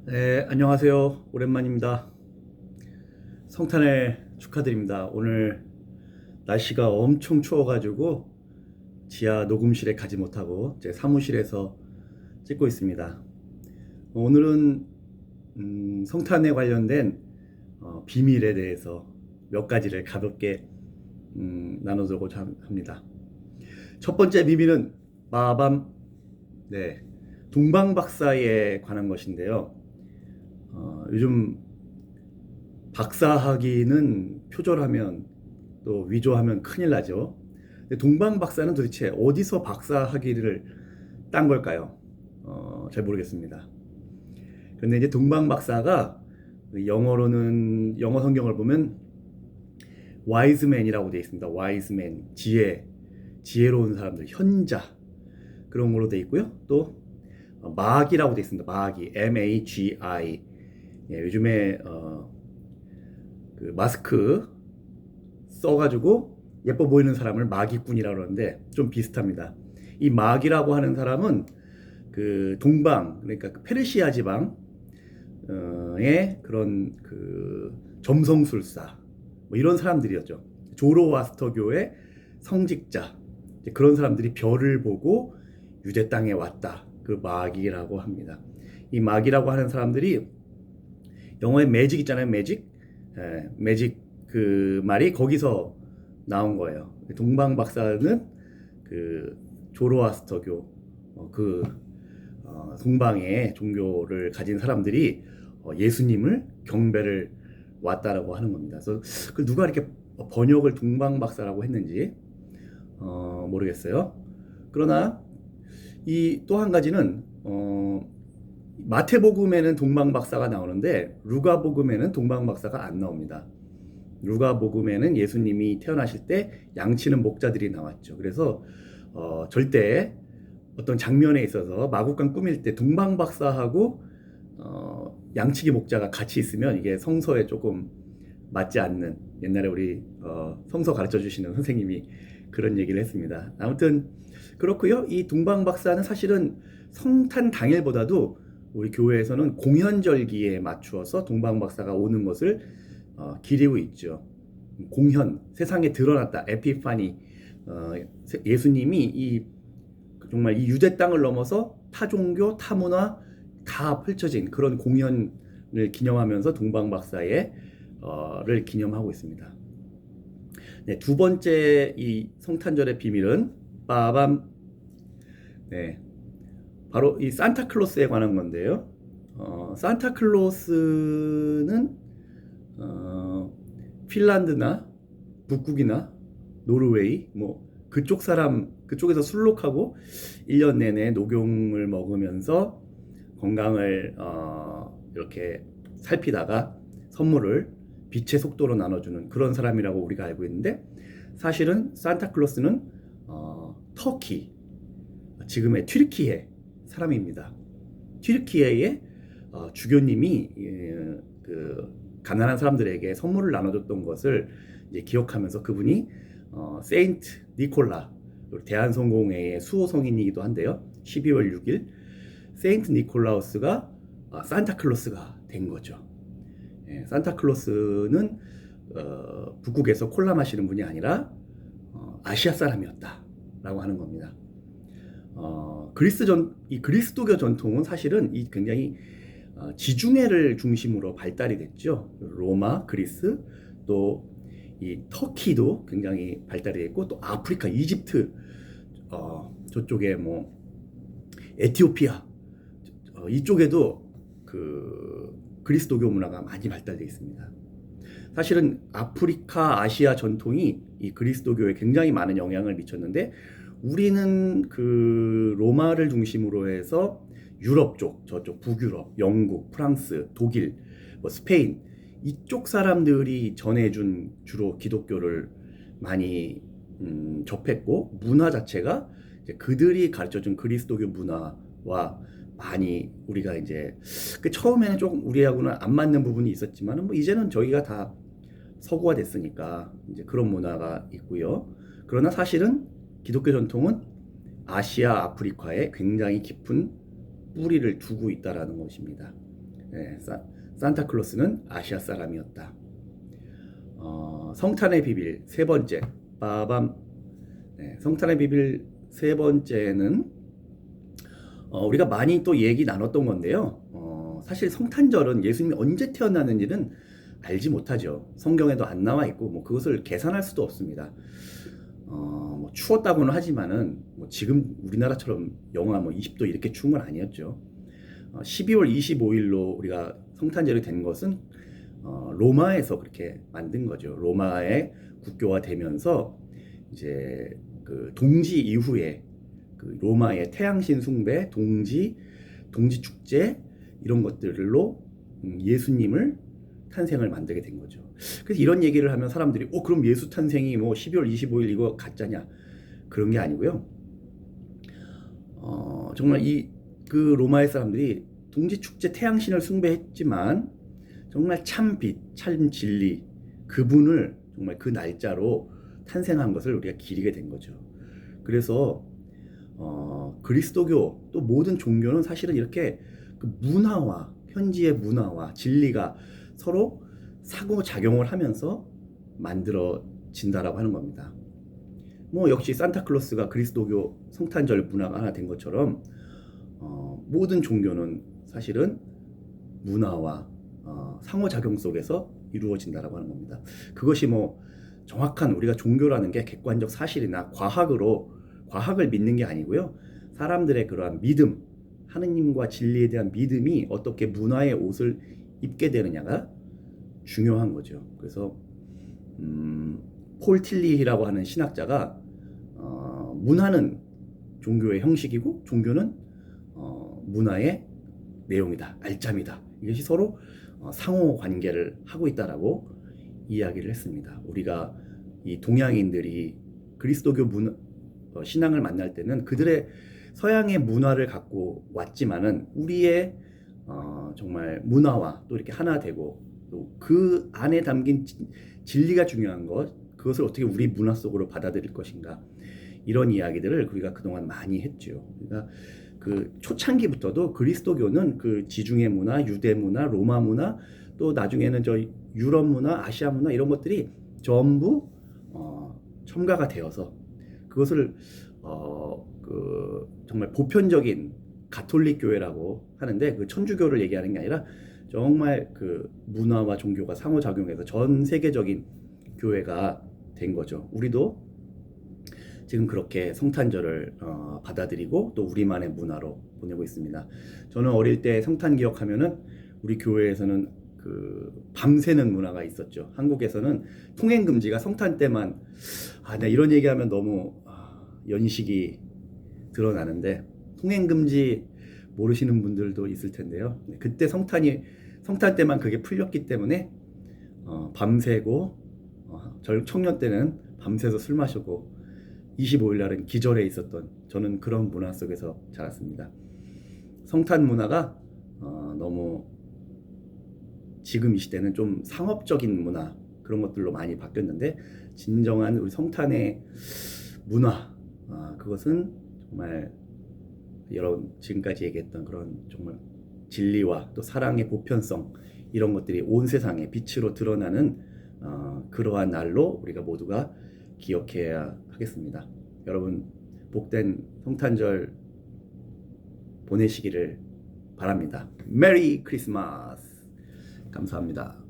네, 안녕하세요. 오랜만입니다. 성탄을 축하드립니다. 오늘 날씨가 엄청 추워가지고 지하 녹음실에 가지 못하고 제 사무실에서 찍고 있습니다. 오늘은 성탄에 관련된 비밀에 대해서 몇 가지를 가볍게 나눠보고자 합니다. 첫 번째 비밀은 빠밤, 네, 동방박사에 관한 것인데요. 요즘 박사학위는 표절하면 또 위조하면 큰일 나죠. 근데 동방 박사는 도대체 어디서 박사학위를 딴 걸까요? 잘 모르겠습니다. 그런데 이제 동방 박사가 영어로는 영어 성경을 보면 wise man이라고 되어 있습니다. wise man, 지혜로운 사람들, 현자 그런 걸로 되어 있고요. 또 마기라고 되어 있습니다. 마기, M-A-G-I. 예, 요즘에 그 마스크 써가지고 예뻐 보이는 사람을 마기꾼이라고 그러는데 좀 비슷합니다. 이 마기라고 하는 사람은 그 동방, 그러니까 그 페르시아 지방의 그런 그 점성술사 뭐 이런 사람들이었죠. 조로아스터교의 성직자, 그런 사람들이 별을 보고 유대 땅에 왔다. 그 마기라고 합니다. 이 마기라고 하는 사람들이 영어에 매직 있잖아요. 매직. 매직 그 말이 거기서 나온 거예요. 동방 박사는 그 조로아스터교 동방의 종교를 가진 사람들이 예수님을 경배를 왔다라고 하는 겁니다. 그래서 그 누가 이렇게 번역을 동방 박사라고 했는지 모르겠어요. 그러나 이 또 한 가지는 마태복음에는 동방박사가 나오는데 루가복음에는 동방박사가 안 나옵니다. 루가복음에는 예수님이 태어나실 때 양치는 목자들이 나왔죠. 그래서 절대 어떤 장면에 있어서 마구간 꾸밀 때 동방박사하고 양치기 목자가 같이 있으면 이게 성서에 조금 맞지 않는, 옛날에 우리 성서 가르쳐 주시는 선생님이 그런 얘기를 했습니다. 아무튼 그렇고요. 이 동방박사는 사실은 성탄 당일보다도 우리 교회에서는 공현절기에 맞추어서 동방박사가 오는 것을 기리고 있죠. 공현, 세상에 드러났다, 에피파니. 예수님이 정말 이 유대 땅을 넘어서 타종교, 타문화 다 펼쳐진 그런 공연을 기념하면서 동방박사의 를 기념하고 있습니다. 네, 두 번째 이 성탄절의 비밀은 빠밤. 네, 바로 이 산타클로스에 관한 건데요. 산타클로스는 핀란드나 북극이나 노르웨이 뭐 그쪽에서 술록하고 1년 내내 녹용을 먹으면서 건강을 이렇게 살피다가 선물을 빛의 속도로 나눠주는 그런 사람이라고 우리가 알고 있는데, 사실은 산타클로스는 터키, 지금의 튀르키예 사람입니다. 튀르키예의 주교님이 그 가난한 사람들에게 선물을 나눠줬던 것을 이제 기억하면서, 그분이 세인트 니콜라, 대한성공회의 수호성인이기도 한데요. 12월 6일 세인트 니콜라우스가 산타클로스가 된 거죠. 예, 산타클로스는 북극에서 콜라 마시는 분이 아니라 아시아 사람이었다라고 하는 겁니다. 이 그리스도교 전통은 사실은 이 굉장히 지중해를 중심으로 발달이 됐죠. 로마, 그리스, 또 이 터키도 굉장히 발달이 됐고, 또 아프리카, 이집트, 저쪽에 뭐 에티오피아, 이쪽에도 그 그리스도교 문화가 많이 발달되어 있습니다. 사실은 아프리카, 아시아 전통이 이 그리스도교에 굉장히 많은 영향을 미쳤는데, 우리는 그 로마를 중심으로 해서 유럽 쪽, 저쪽 북유럽, 영국, 프랑스, 독일, 뭐 스페인, 이쪽 사람들이 전해준 주로 기독교를 많이 접했고, 문화 자체가 이제 그들이 가르쳐준 그리스도교 문화와 많이 우리가 이제 처음에는 조금 우리하고는 안 맞는 부분이 있었지만, 뭐 이제는 저희가 다 서구화 됐으니까 이제 그런 문화가 있고요. 그러나 사실은 기독교 전통은 아시아, 아프리카에 굉장히 깊은 뿌리를 두고 있다라는 것입니다. 네, 산타클로스는 아시아 사람이었다. 성탄의 비밀 세 번째, 빠밤. 네, 성탄의 비밀 세 번째는 우리가 많이 또 얘기 나눴던 건데요. 사실 성탄절은 예수님이 언제 태어났는지는 알지 못하죠. 성경에도 안 나와 있고 뭐 그것을 계산할 수도 없습니다. 뭐 추웠다고는 하지만은 뭐 지금 우리나라처럼 영하 뭐 20도 이렇게 추운 건 아니었죠. 12월 25일로 우리가 성탄절이 된 것은 로마에서 그렇게 만든 거죠. 로마의 국교화 되면서 이제 그 동지 이후에 그 로마의 태양신 숭배, 동지 축제 이런 것들로 예수님을 탄생을 만들게 된 거죠. 그래서 이런 얘기를 하면 사람들이 그럼 예수 탄생이 뭐 12월 25일 이거 가짜냐? 그런 게 아니고요. 정말 그 로마의 사람들이 동지 축제 태양신을 숭배했지만 정말 참 빛, 참 진리 그분을 정말 그 날짜로 탄생한 것을 우리가 기리게 된 거죠. 그래서 그리스도교 또 모든 종교는 사실은 이렇게 그 문화와 현지의 문화와 진리가 서로 상호작용을 하면서 만들어진다라고 하는 겁니다. 뭐 역시 산타클로스가 그리스도교 성탄절 문화가 하나 된 것처럼 모든 종교는 사실은 문화와 상호작용 속에서 이루어진다라고 하는 겁니다. 그것이 뭐 정확한 우리가 종교라는 게 객관적 사실이나 과학을 믿는 게 아니고요. 사람들의 그러한 믿음, 하느님과 진리에 대한 믿음이 어떻게 문화의 옷을 입게 되느냐가 중요한 거죠. 그래서 폴 틸리라고 하는 신학자가 문화는 종교의 형식이고 종교는 문화의 내용이다, 알짜미다. 이것이 서로 상호 관계를 하고 있다라고 이야기를 했습니다. 우리가 이 동양인들이 그리스도교 신앙을 만날 때는 그들의 서양의 문화를 갖고 왔지만은 우리의 정말 문화와 또 이렇게 하나 되고 또 그 안에 담긴 진리가 중요한 것, 그것을 어떻게 우리 문화 속으로 받아들일 것인가, 이런 이야기들을 우리가 그동안 많이 했죠. 그러니까 그 초창기부터도 그리스도교는 그 지중해 문화, 유대 문화, 로마 문화, 또 나중에는 저 유럽 문화, 아시아 문화 이런 것들이 전부 첨가가 되어서 그것을 그 정말 보편적인 가톨릭 교회라고 하는데, 그 천주교를 얘기하는 게 아니라 정말 그 문화와 종교가 상호작용해서 전 세계적인 교회가 된 거죠. 우리도 지금 그렇게 성탄절을 받아들이고 또 우리만의 문화로 보내고 있습니다. 저는 어릴 때 성탄 기억하면은 우리 교회에서는 그 밤새는 문화가 있었죠. 한국에서는 통행 금지가 성탄 때만, 나 이런 얘기하면 너무 연식이 드러나는데 통행 금지 모르시는 분들도 있을 텐데요. 그때 성탄 때만 그게 풀렸기 때문에 밤새고 청년 때는 밤새서 술 마시고 25일 날은 기절해 있었던, 저는 그런 문화 속에서 자랐습니다. 성탄 문화가 너무 지금 이 시대는 좀 상업적인 문화 그런 것들로 많이 바뀌었는데, 진정한 우리 성탄의 문화, 그것은 정말 여러분 지금까지 얘기했던 그런 정말 진리와 또 사랑의 보편성, 이런 것들이 온 세상에 빛으로 드러나는 그러한 날로 우리가 모두가 기억해야 하겠습니다. 여러분 복된 성탄절 보내시기를 바랍니다. 메리 크리스마스. 감사합니다.